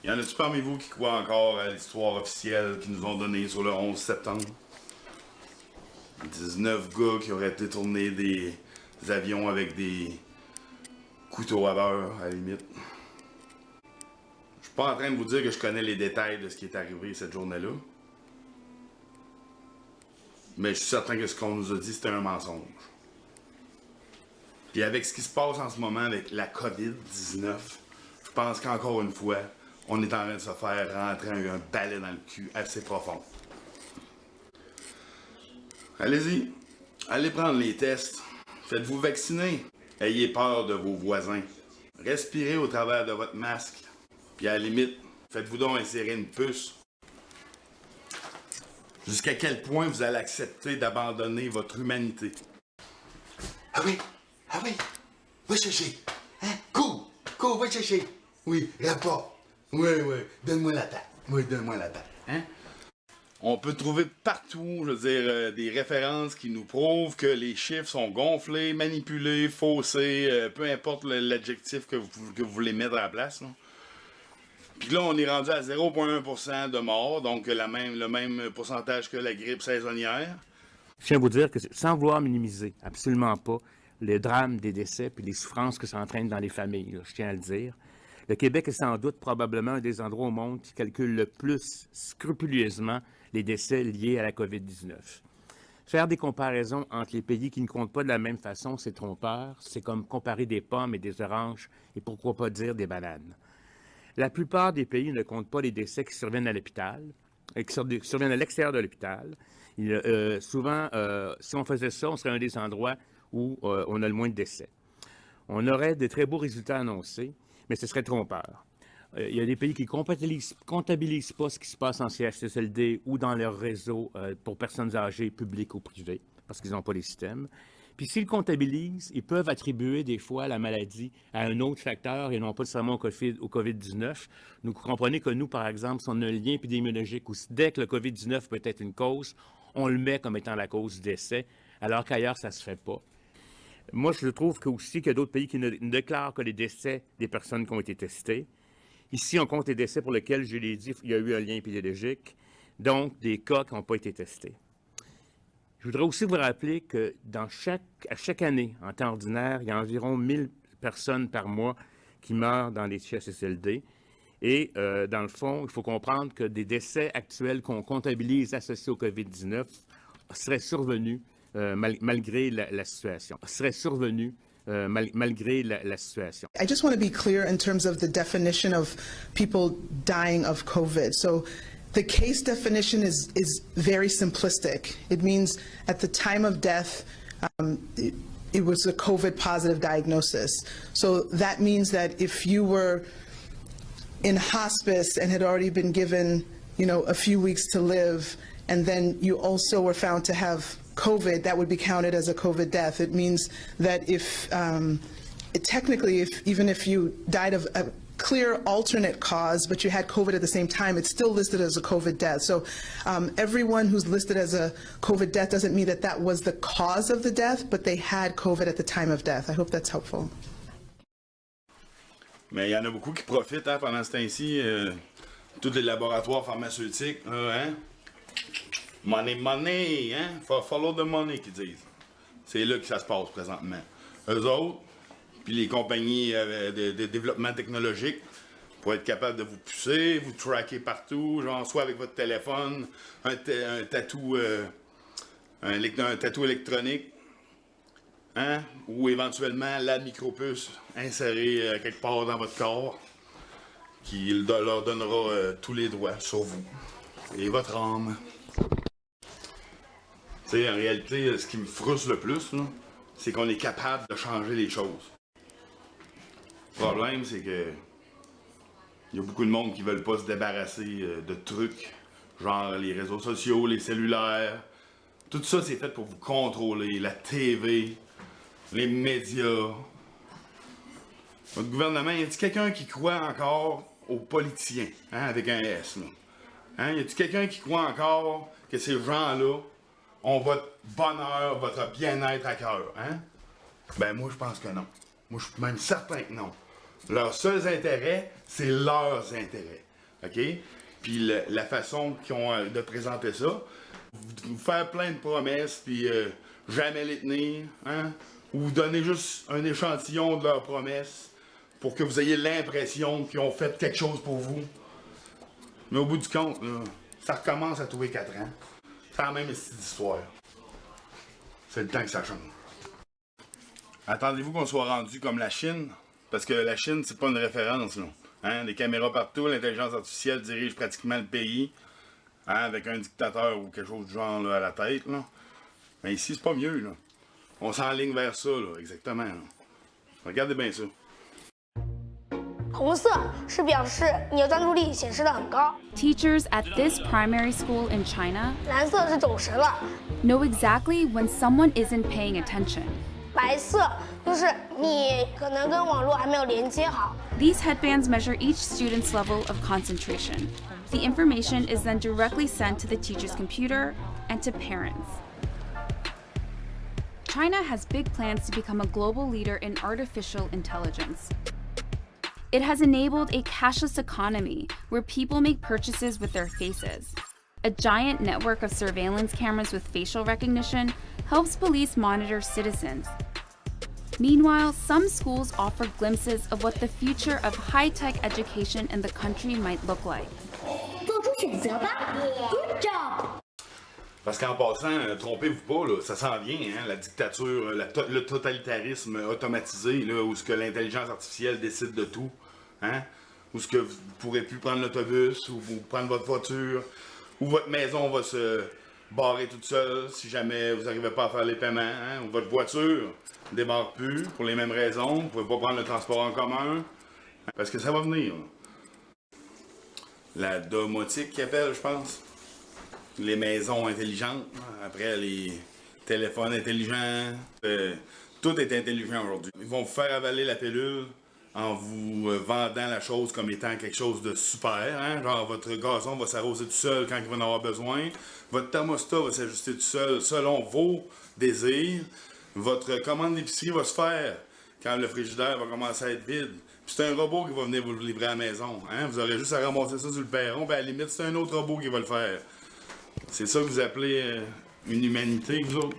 Y en a-tu parmi vous qui croient encore à l'histoire officielle qu'ils nous ont donnée sur le 11 septembre? 19 gars qui auraient détourné des avions avec des couteaux à beurre, à la limite. Je suis pas en train de vous dire que je connais les détails de ce qui est arrivé cette journée-là. Mais je suis certain que ce qu'on nous a dit, c'était un mensonge. Puis avec ce qui se passe en ce moment avec la COVID-19, je pense qu'encore une fois, on est en train de se faire rentrer un balai dans le cul assez profond. Allez-y, allez prendre les tests. Faites-vous vacciner. Ayez peur de vos voisins. Respirez au travers de votre masque. Puis à la limite, faites-vous donc insérer une puce. Jusqu'à quel point vous allez accepter d'abandonner votre humanité? Ah oui, va chercher. Hein? Cours, va chercher. Oui, rapport. Oui, donne-moi la table. Oui, donne-moi la table. Hein? On peut trouver partout, je veux dire, des références qui nous prouvent que les chiffres sont gonflés, manipulés, faussés, peu importe l'adjectif que vous voulez mettre à la place. Là. Puis là, on est rendu à 0,1% de morts, donc le même pourcentage que la grippe saisonnière. Je tiens à vous dire que sans vouloir minimiser, absolument pas, le drame des décès puis les souffrances que ça entraîne dans les familles, là, je tiens à le dire. Le Québec est sans doute probablement un des endroits au monde qui calcule le plus scrupuleusement les décès liés à la COVID-19. Faire des comparaisons entre les pays qui ne comptent pas de la même façon, c'est trompeur. C'est comme comparer des pommes et des oranges et pourquoi pas dire des bananes. La plupart des pays ne comptent pas les décès qui surviennent à l'hôpital, qui surviennent à l'extérieur de l'hôpital. Souvent, si on faisait ça, on serait un des endroits où on a le moins de décès. On aurait de très beaux résultats annoncés, mais ce serait trompeur. Il y a des pays qui ne comptabilisent pas ce qui se passe en CHSLD ou dans leur réseau pour personnes âgées, publiques ou privées, parce qu'ils n'ont pas les systèmes. Puis s'ils comptabilisent, ils peuvent attribuer des fois la maladie à un autre facteur et non pas seulement au COVID-19. Vous comprenez que nous, par exemple, si on a un lien épidémiologique où dès que le COVID-19 peut être une cause, on le met comme étant la cause du décès, alors qu'ailleurs, ça ne se fait pas. Moi, je trouve aussi qu'il y a d'autres pays qui ne déclarent que les décès des personnes qui ont été testées. Ici, on compte les décès pour lesquels, je l'ai dit, il y a eu un lien épidémiologique, donc des cas qui n'ont pas été testés. Je voudrais aussi vous rappeler que à chaque année, en temps ordinaire, il y a environ 1000 personnes par mois qui meurent dans les CHSLD. Et dans le fond, il faut comprendre que des décès actuels qu'on comptabilise associés au COVID-19 seraient survenus malgré la situation. I just want to be clear in terms of the definition of people dying of COVID. So the case definition is very simplistic. It means at the time of death, it was a COVID positive diagnosis. So that means that if you were in hospice and had already been given, a few weeks to live, and then you also were found to have COVID, that would be counted as a COVID death. It means that even if you died of a clear alternate cause, but you had COVID at the same time, it's still listed as a COVID death. So everyone who's listed as a COVID death doesn't mean that that was the cause of the death, but they had COVID at the time of death. I hope that's helpful. Mais il y en a beaucoup qui profitent pendant ce temps-ci, tous les laboratoires pharmaceutiques, hein? Money, hein? Follow the money, qu'ils disent. C'est là que ça se passe présentement. Eux autres, puis les compagnies de développement technologique, pour être capable de vous pousser, vous tracker partout, genre soit avec votre téléphone, un tatou électronique, hein? Ou éventuellement la micropuce insérée quelque part dans votre corps, qui leur donnera tous les droits sur vous et votre âme. Tu sais, en réalité, ce qui me frustre le plus, c'est qu'on est capable de changer les choses. Le problème, c'est que il y a beaucoup de monde qui veulent pas se débarrasser de trucs, genre les réseaux sociaux, les cellulaires. Tout ça, c'est fait pour vous contrôler. La TV, les médias. Votre gouvernement, y a-t-il quelqu'un qui croit encore aux politiciens, hein, avec un S, là? Hein? Y a-t-il quelqu'un qui croit encore que ces gens-là ont votre bonheur, votre bien-être à cœur, hein? Ben moi, je pense que non. Moi, je suis même certain que non. Leurs seuls intérêts, c'est leurs intérêts. OK? Puis la façon qu'ils ont de présenter ça, vous faire plein de promesses, puis jamais les tenir, hein? Ou vous donner juste un échantillon de leurs promesses pour que vous ayez l'impression qu'ils ont fait quelque chose pour vous. Mais au bout du compte, là, ça recommence à tous les 4 ans. C'est la même histoire. C'est le temps que ça change. Attendez-vous qu'on soit rendu comme la Chine? Parce que la Chine, c'est pas une référence, là. Hein? Des caméras partout, l'intelligence artificielle dirige pratiquement le pays, hein? Avec un dictateur ou quelque chose du genre là, à la tête, là. Mais ici, c'est pas mieux, là. On s'enligne vers ça, là, exactement. Là. Regardez bien ça. 红色是表示你的专注力显示得很高， Teachers at this primary school in China 蓝色是走神了， know exactly when someone isn't paying attention. 白色就是你可能跟网络还没有连接好。 These headbands measure each student's level of concentration. The information is then directly sent to the teacher's computer and to parents. China has big plans to become a global leader in artificial intelligence. It has enabled a cashless economy where people make purchases with their faces. A giant network of surveillance cameras with facial recognition helps police monitor citizens. Meanwhile, some schools offer glimpses of what the future of high-tech education in the country might look like. 做出选择吧 Good job! Parce qu'en passant, trompez-vous pas, là, ça s'en vient, hein, la dictature, le totalitarisme automatisé, là, où ce que l'intelligence artificielle décide de tout, hein, où ce que vous ne pourrez plus prendre l'autobus, ou vous prendre votre voiture, ou votre maison va se barrer toute seule si jamais vous n'arrivez pas à faire les paiements, hein, ou votre voiture ne débarque plus pour les mêmes raisons, vous ne pouvez pas prendre le transport en commun, hein, parce que ça va venir. Là. La domotique qui appelle, je pense. Les maisons intelligentes, après les téléphones intelligents, tout est intelligent aujourd'hui. Ils vont vous faire avaler la pilule en vous vendant la chose comme étant quelque chose de super, hein? Genre votre gazon va s'arroser tout seul quand il va en avoir besoin, votre thermostat va s'ajuster tout seul selon vos désirs, votre commande d'épicerie va se faire quand le frigidaire va commencer à être vide. Puis c'est un robot qui va venir vous le livrer à la maison, hein? Vous aurez juste à ramasser ça sur le perron, ben à la limite c'est un autre robot qui va le faire. C'est ça que vous appelez une humanité, vous autres?